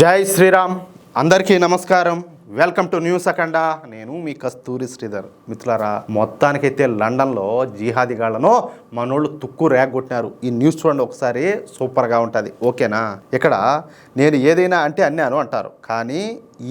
జై శ్రీరామ్. అందరికీ నమస్కారం. వెల్కమ్ టు న్యూస్ అఖండ. నేను మీ కస్తూరి శ్రీధర్. మిత్రులారా, మొత్తానికైతే లండన్లో జిహాదీగాళ్లను మనోళ్ళు తుక్కు రేగొట్టినారు. ఈ న్యూస్ చూడండి ఒకసారి, సూపర్గా ఉంటుంది. ఓకేనా? ఇక్కడ నేను ఏదైనా అంటే అన్నాను అంటారు, కానీ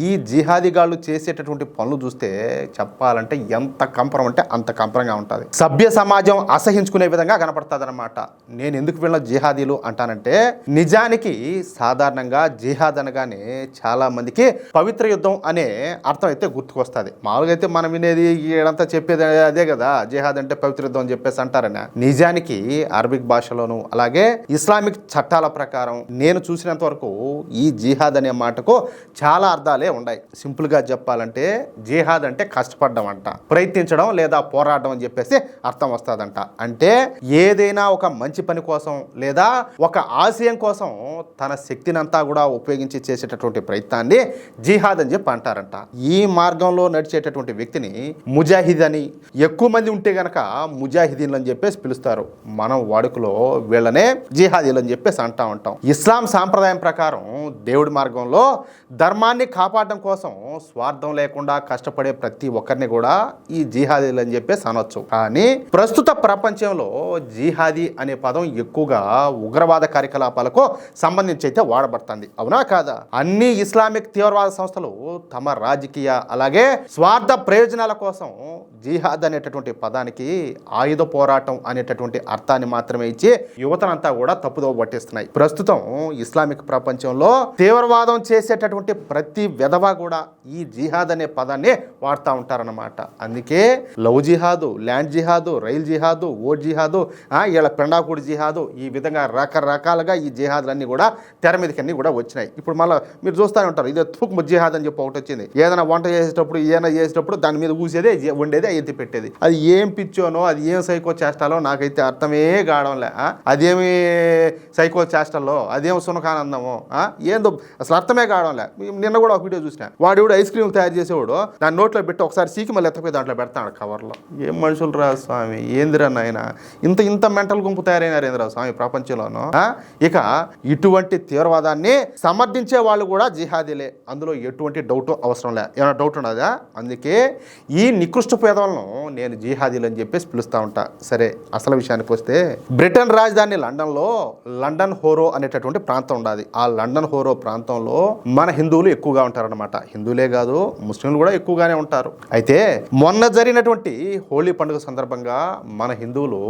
ఈ జిహాదీగాళ్ళు చేసేటటువంటి పనులు చూస్తే చెప్పాలంటే ఎంత కంపరం అంటే అంత కంపరంగా ఉంటుంది. సభ్య సమాజం అసహించుకునే విధంగా కనపడుతుంది అనమాట. నేను ఎందుకు వీళ్ళ జిహాదీలు అంటానంటే, నిజానికి సాధారణంగా జిహాద్ అనగానే చాలా మందికి పవిత్ర యుద్ధం అనే అర్థం అయితే గుర్తుకొస్తుంది. మామూలుగా అయితే మనం వినేది ఈడంతా చెప్పేది అదే కదా, జిహాద్ అంటే పవిత్ర యుద్ధం అని చెప్పేసి అంటారని. నిజానికి అరబిక్ భాషలోను అలాగే ఇస్లామిక్ చట్టాల ప్రకారం నేను చూసినంత వరకు ఈ జిహాద్ అనే మాటకు చాలా అర్థాలే ఉన్నాయి. సింపుల్ గా చెప్పాలంటే జిహాద్ అంటే కష్టపడడం అంట, ప్రయత్నించడం లేదా పోరాడడం అని చెప్పేసి అర్థం వస్తుందంట. అంటే ఏదైనా ఒక మంచి పని కోసం లేదా ఒక ఆశయం కోసం తన శక్తినంతా కూడా ఉపయోగించి చేసేటటువంటి ప్రయత్నాన్ని జిహాద్ అని చెప్పి అంటారంట. ఈ మార్గంలో నడిచేటటువంటి వ్యక్తిని ముజాహిద్ అని, ఎక్కువ మంది ఉంటే గనక ముజాహిదీన్లు అని చెప్పేసి పిలుస్తారు. మనం వాడుకలో వీళ్ళనే జిహాదీలు అని చెప్పేసి అంటా ఉంటాం. ఇస్లాం సాంప్రదాయం ప్రకారం దేవుడి మార్గంలో ధర్మాన్ని కాపాడడం కోసం స్వార్థం లేకుండా కష్టపడే ప్రతి ఒక్కరిని కూడా ఈ జిహాదీలు అని చెప్పేసి అనొచ్చు. కానీ ప్రస్తుత ప్రపంచంలో జిహాదీ అనే పదం ఎక్కువగా ఉగ్రవాద కార్యకలాపాలకు సంబంధించి అయితే వాడబడుతుంది. అవునా కాదా? అన్ని ఇస్లామిక్ తీవ్రవాద సంస్థలు తమ రాజకీయ అలాగే స్వార్థ ప్రయోజనాల కోసం జిహాద్ అనేటటువంటి పదానికి ఆయుధ పోరాటం అనేటటువంటి అర్థాన్ని మాత్రమే ఇచ్చి యువతనంతా కూడా తప్పుదోవ పట్టిస్తున్నాయి. ప్రస్తుతం ఇస్లామిక్ ప్రపంచంలో తీవ్రవాదం చేసేటటువంటి ప్రతి విధవ కూడా ఈ జిహాద్ అనే పదాన్ని వాడుతూ ఉంటారన్నమాట. అందుకే లవ్ జిహాదు, ల్యాండ్ జిహాదు, రైల్ జిహాదు, ఓట్ జిహాదు, ఇలా పెండాకుడి జిహాదు, ఈ విధంగా రకరకాలుగా ఈ జిహాదులన్నీ కూడా తెర మీదకి అన్నీ కూడా వచ్చినాయి. ఇప్పుడు మళ్ళీ మీరు చూస్తూనే ఉంటారు, ఇదే తుక్ జిహాద్ అని చెప్పి ఒకటి వచ్చింది. ఏదైనా వంట చేసేటప్పుడు ఏదైనా చేసేటప్పుడు దాని మీద ఊసేదే వండేది ఎత్తి పెట్టేది. అది ఏం పిచ్చోనో అది ఏం సైకో చేష్టాలో నాకైతే అర్థమే కావడంలే. అదేమి సైకో చేష్టల్లో అదేం సునకానందమో ఏందో అసలు అర్థమే కావడంలే. నిన్న కూడా ఒక వీడియో చూసిన, వాడు ఐస్ క్రీమ్ తయారు చేసేవాడు దాని నోట్లో పెట్టి ఒకసారి సీకి మళ్ళీ ఎత్తపోయి దాంట్లో పెడతాడు కవర్లో. ఏం మనుషులు రా స్వామి, ఏందిరా నాయన, ఇంత మెంటల్ గుంపు తయారైనారు ఏందిరా స్వామి ప్రపంచంలోనూ. ఇక ఇటువంటి తీవ్రవాదాన్ని సమర్థించే వాళ్ళు కూడా జిహాదీలే, అందులో ఎటువంటి డౌట్ అవసరం లే. ఏమైనా డౌట్ ఉన్నదా? అందుకే ఈ నికృష్ట పేదలను నేను జిహాదీలు అని చెప్పేసి పిలుస్తూ ఉంటా. సరే, అసలు విషయానికి వస్తే, బ్రిటన్ రాజధాని లండన్లో లండన్ హోరో అనేటటువంటి ప్రాంతం ఉండాలి. ఆ లండన్ హోరో ప్రాంతంలో మన హిందువులు ఎక్కువగా ఉంటారన్నమాట. హిందువులే కాదు, ముస్లింలు కూడా ఎక్కువగానే ఉంటారు. అయితే మొన్న జరిగినటువంటి హోలీ పండుగ సందర్భంగా మన హిందువులు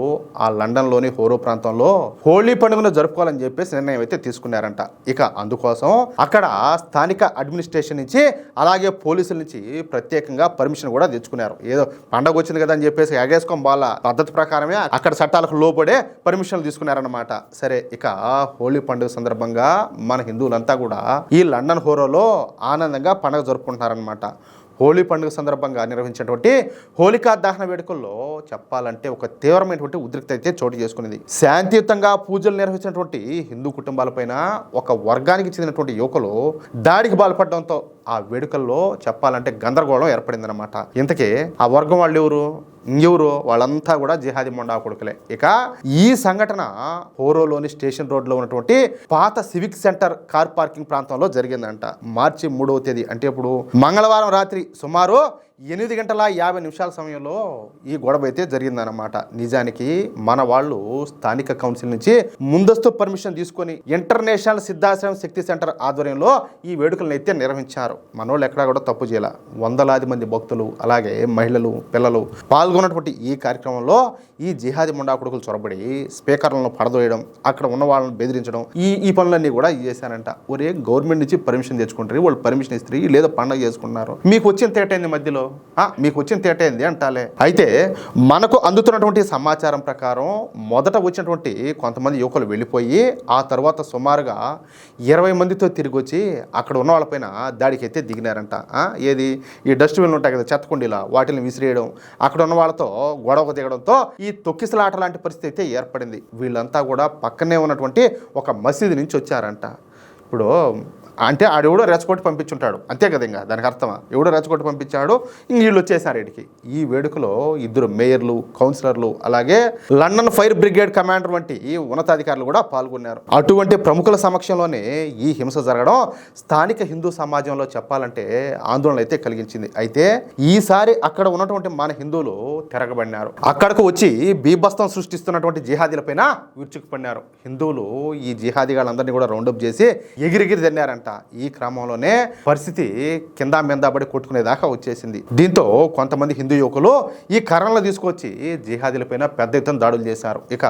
ఆ లండన్లోని హోరో ప్రాంతంలో హోలీ పండుగను జరుపుకోవాలని చెప్పేసి నిర్ణయం అయితే తీసుకున్నారంట. ఇక అందుకోసం అక్కడ స్థానిక అడ్మినిస్ట్రేషన్ నుంచి అలాగే పోలీసుల నుంచి ప్రత్యేకంగా పర్మిషన్ కూడా తెచ్చుకున్నారు. ఏదో పండగ వచ్చింది కదా అని చెప్పేసి ఎగేసుకోం వాళ్ళ పద్ధతి ప్రకారమే అక్కడ చట్టాలకు లోబడే పర్మిషన్లు తీసుకున్నారన్నమాట. సరే, ఇక హోలీ పండుగ సందర్భంగా మన హిందువులంతా కూడా ఈ లండన్ హోరోలో ఆనందంగా పండుగ జరుపుకుంటున్నారనమాట. హోలీ పండుగ సందర్భంగా నిర్వహించినటువంటి హోలికా దహన వేడుకల్లో చెప్పాలంటే ఒక తీవ్రమైనటువంటి ఉద్రిక్త అయితే చోటు చేసుకునేది. శాంతియుతంగా పూజలు నిర్వహించినటువంటి హిందూ కుటుంబాలపైన ఒక వర్గానికి చెందినటువంటి యువకులు దాడికి పాల్పడడంతో ఆ వేడుకల్లో చెప్పాలంటే గందరగోళం ఏర్పడిందనమాట. ఇంతకీ ఆ వర్గం వాళ్ళు ఎవరు? వాళ్ళంతా కూడా జిహాదీ మొండా కొడుకులే. ఇక ఈ సంఘటన హోరోలోని స్టేషన్ రోడ్లో ఉన్నటువంటి పాత సివిక్ సెంటర్ కార్ పార్కింగ్ ప్రాంతంలో జరిగిందంట. మార్చి 3వ తేదీ అంటే ఇప్పుడు మంగళవారం రాత్రి సుమారు 8:50 సమయంలో ఈ గొడవ అయితే జరిగిందనమాట. నిజానికి మన వాళ్ళు స్థానిక కౌన్సిల్ నుంచి ముందస్తు పర్మిషన్ తీసుకొని ఇంటర్నేషనల్ సిద్ధాశ్రమం శక్తి సెంటర్ ఆధ్వర్యంలో ఈ వేడుకలను అయితే నిర్వహించారు. మనోళ్ళు ఎక్కడా కూడా తప్పు చేయాల. వందలాది మంది భక్తులు అలాగే మహిళలు, పిల్లలు పాల్గొన్నటువంటి ఈ కార్యక్రమంలో ఈ జిహాదీ ముండా కొడుకులు చొరబడి స్పీకర్లను పడదోయడం, అక్కడ ఉన్న వాళ్ళని బెదిరించడం, ఈ పనులన్నీ కూడా చేశారంట. ఒరే, గవర్నమెంట్ నుంచి పర్మిషన్ తెచ్చుకుంటారు, వాళ్ళు పర్మిషన్ ఇస్తారు, లేదా పండుగ చేసుకుంటున్నారు, మీకు వచ్చిన తేటైంది మధ్యలో, మీకు వచ్చిన తేటైంది అంటాలే. అయితే మనకు అందుతున్నటువంటి సమాచారం ప్రకారం మొదట వచ్చినటువంటి కొంతమంది యువకులు వెళ్ళిపోయి ఆ తర్వాత సుమారుగా 20 మందితో తిరిగి వచ్చి అక్కడ ఉన్న వాళ్ళపైన దాడికి అయితే దిగినారంట. ఏది ఈ డస్ట్బిన్లు ఉంటాయి కదా, చెత్తకుండీలా, వాటిని విసిరేయడం, అక్కడ ఉన్న వాళ్ళతో గొడవకు దిగడంతో ఈ తొక్కిసలాట లాంటి పరిస్థితి అయితే ఏర్పడింది. వీళ్ళంతా కూడా పక్కనే ఉన్నటువంటి ఒక మసీదు నుంచి వచ్చారంట. ఇప్పుడు అంటే ఆడెవడో రెచ్చగొట్టి పంపించుంటాడు, అంతే కదా, ఇంకా దానికి అర్థమా, ఎవడో రెచ్చగొట్టి పంపించాడు, ఇంక వీళ్ళు వచ్చేసారు వీడికి. ఈ వేడుకలో 2 మేయర్లు, కౌన్సిలర్లు, అలాగే లండన్ ఫైర్ బ్రిగేడ్ కమాండర్ వంటి ఉన్నతాధికారులు కూడా పాల్గొన్నారు. అటువంటి ప్రముఖుల సమక్షంలోనే ఈ హింస జరగడం స్థానిక హిందూ సమాజంలో చెప్పాలంటే ఆందోళన అయితే కలిగించింది. అయితే ఈసారి అక్కడ ఉన్నటువంటి మన హిందువులు తిరగబడినారు. అక్కడకు వచ్చి బీభత్సం సృష్టిస్తున్నటువంటి జిహాదీలపైన విరుచుకుపడినారు. హిందువులు ఈ జిహాదీగాళ్ళందరినీ కూడా రౌండప్ చేసి ఎగిరిగిరి తిన్నారంట. ఈ క్రమంలోనే పరిస్థితి కింద మీద పడి కొట్టుకునేదాకా వచ్చేసింది. దీంతో కొంతమంది హిందూ యువకులు ఈ కర్రలను తీసుకొచ్చి జిహాదీలపైన పెద్ద ఎత్తున దాడులు చేశారు. ఇక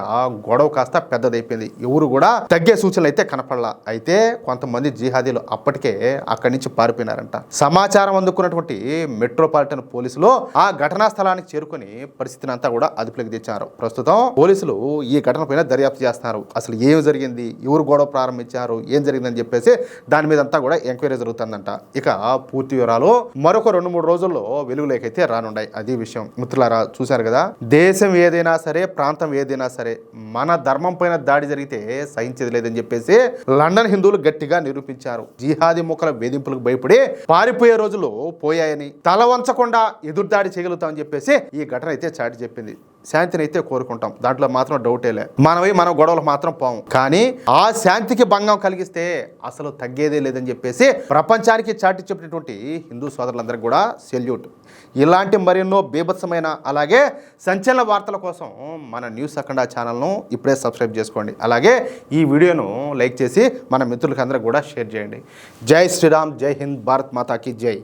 గొడవ కాస్త పెద్దదైపోయింది. ఎవరు కూడా తగ్గే సూచనలు అయితే కనపడలా. అయితే కొంతమంది జిహాదీలు అప్పటికే అక్కడి నుంచి పారిపోయినారంట. సమాచారం అందుకున్నటువంటి మెట్రోపాలిటన్ పోలీసులు ఆ ఘటనా స్థలానికి చేరుకుని పరిస్థితిని అంతా కూడా అదుపులోకి తెచ్చారు. ప్రస్తుతం పోలీసులు ఈ ఘటనపైన దర్యాప్తు చేస్తున్నారు. అసలు ఏం జరిగింది, ఎవరు గొడవ ప్రారంభించారు, ఏం జరిగిందని చెప్పేసి దాని మీద అంతా కూడా ఎంక్వైరీ జరుగుతుందంట. ఇక పూర్తి వివరాలు మరొక 2-3 రోజుల్లో వెలుగులోకైతే రానున్నాయి. అది విషయం. మిత్రులారా, చూశారు కదా, దేశం ఏదైనా సరే, ప్రాంతం ఏదైనా సరే, మన ధర్మం పైన దాడి జరిగితే సహించేది లేదని చెప్పేసి లండన్ హిందువులు గట్టిగా నిరూపించారు. జిహాదీ ముఖల వేధింపులకు భయపడి పారిపోయే రోజులు పోయాయని, తల వంచకుండా ఎదురుదాడి చేయగలుగుతామని చెప్పేసి ఈ ఘటన అయితే చాటి చెప్పింది. శాంతిని అయితే కోరుకుంటాం, దాంట్లో మాత్రం డౌటేలే. మన గొడవలు మాత్రం పోం. కానీ ఆ శాంతికి భంగం కలిగిస్తే అసలు తగ్గేదే లేదని చెప్పేసి ప్రపంచానికి చాటి చెప్పినటువంటి హిందూ సోదరులందరికీ కూడా సెల్యూట్. ఇలాంటి మరెన్నో బీభత్సమైన అలాగే సంచలన వార్తల కోసం మన న్యూస్ అఖండ ఛానల్ను ఇప్పుడే సబ్స్క్రైబ్ చేసుకోండి. అలాగే ఈ వీడియోను లైక్ చేసి మన మిత్రులకి అందరూ కూడా షేర్ చేయండి. జై శ్రీరామ్, జై హింద్, భారత్ మాతాకి జై.